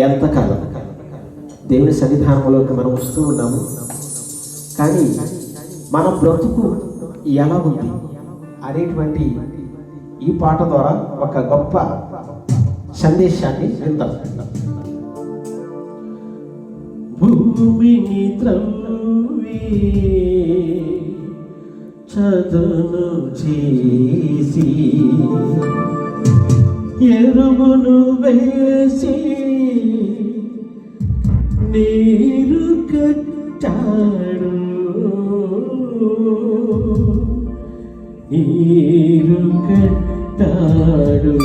ఎంతకాలం దేవుని సన్నిధానంలోకి మనం వస్తూ ఉన్నాము, కానీ మన బ్రతుకు ఎలా ఉంది అనేటువంటి ఈ పాట ద్వారా ఒక గొప్ప సందేశాన్ని విందాం. భూమిని త్రవ్వి చదును చేసి ఎరువును వేసి నీరు కట్టాడు, నీరు కట్టాడు.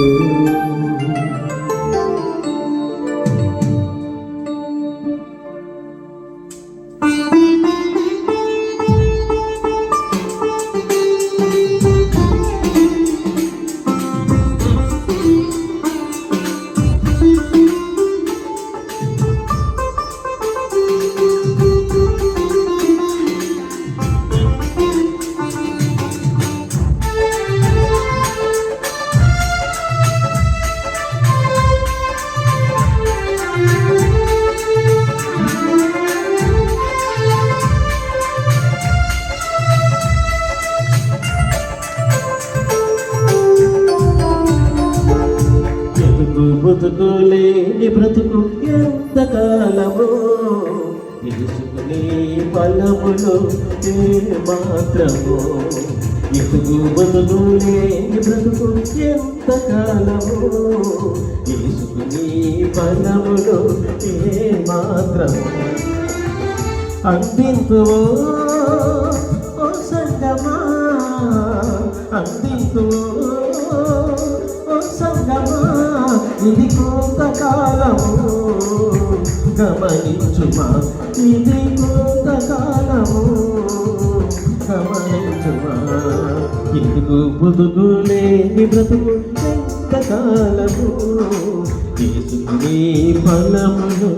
బ్రతుకులేని బ్రతుకు ఎంతకాలము, తీసుకునే ఫలములు మాత్రము. ఎదుగు బతుకులేని బ్రతుకు ఎంతకాలము, తీసుకునే ఫలములు మాత్రము. అందింతువో ఓ సంగమా, అందింతువో ఓ సంగమా, ఇది కొంతకాలము గమనించుమా, ఇది కొంతకాలము గమనించుమా. ఎందుకు బతుకులేని బ్రతుకు ఎంతకాలము, తీసుకునే ఫలములు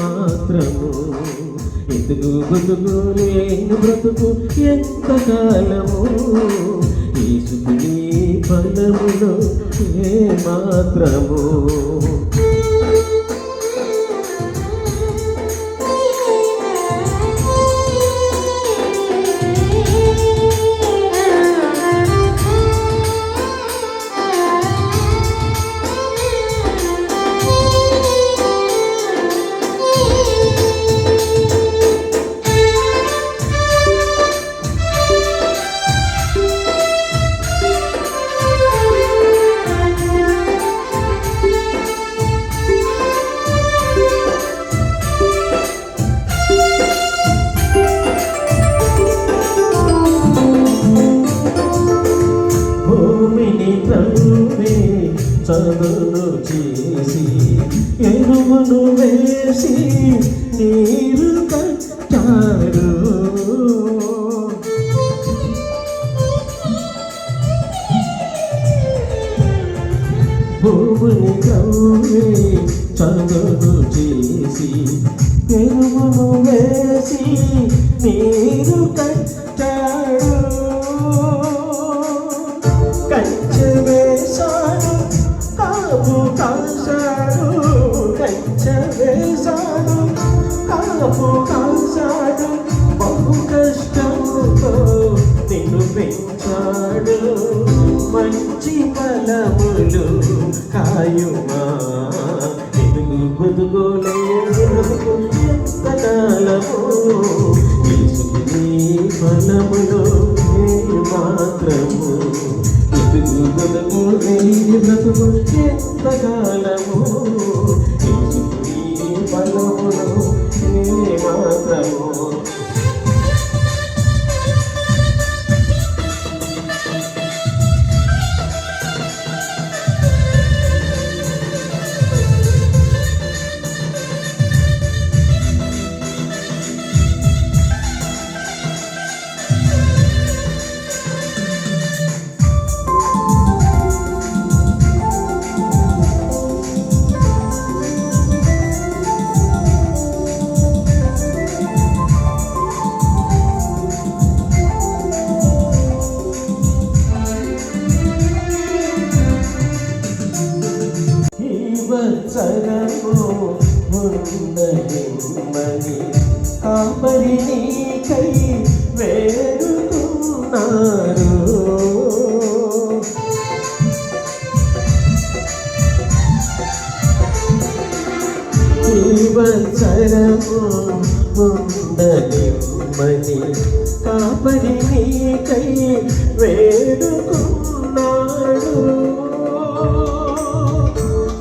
మాత్రము. ఎందుకు బతుకులేని బ్రతుకు ఎంతకాలము, తీసుకునే ఫలములు మాత్రము. చదును చేసి ఎరువును వేసి నీరు కట్టారు, భూమిని త్రవ్వి చదును చేసి ఎరువును వేసి నీరు కట్టాడు. కంచె వేశాడు, కాపు కాశాడు, కంచె వేశాడు, కాపు కాశాడు. బహు కష్టంతో నిన్ను పెంచాడు, మంచి ఫలములు కాయుమా. ఎదుగు బతుకులేని బ్రతుకు ఎంతకాలము, తీసుకునే ఫలములు మాత్రము. ఎదుగు బతుకులేని బ్రతుకు ఎంతకాలము, తీసుకునే ఫలములు మాత్రము. ఉండనిమ్మని కాపరి నీకై వేడుకున్నారు. జీవచరము ఉండనిమ్మని కాపరి నీకై వేడుకున్నాడు.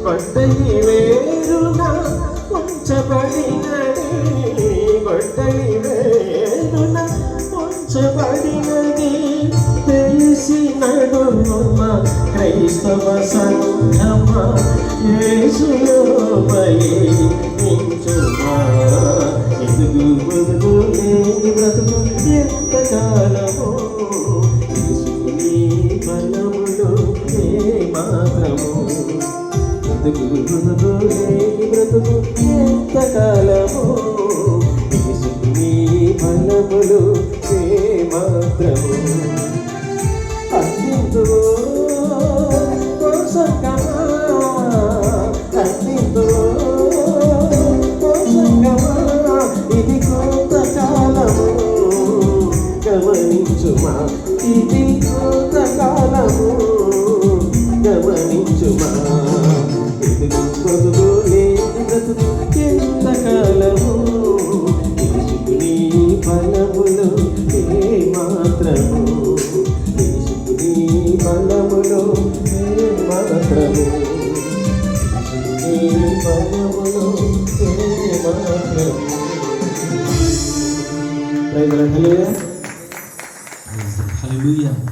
గొడ్డలి వేరున ఉంచబడినది, గొడ్డలి వేరున ఉంచబడినది తెలిసినడుమ క్రైస్తవ సంఘమ యేసులోపై నించుమా. ఎదుగు బతుకు లేని బ్రతుకు ఎంతకాలము యేసుని బలములో ఏ మాత్రము. ఎదుగు బతుకు లేని బ్రతుకు ఎంతకాలము యేసుని బలములో ఏ మాత్రము. అన్నింటిలో సంగమా, అన్నింటిలో సంగమా, ఇది కొంతకాలము గమనించుమా, ఇది కొంతకాలము గమనించుమా. ఎదుగు పొదుగు లేని బ్రతుకు ఎంతకాలము యేసుని బలములో ఏ మాత్రము, యేసుని బలములో ఏ మాత్రము, యేసుని బలములో ఏ మాత్రము. హల్లెలూయా.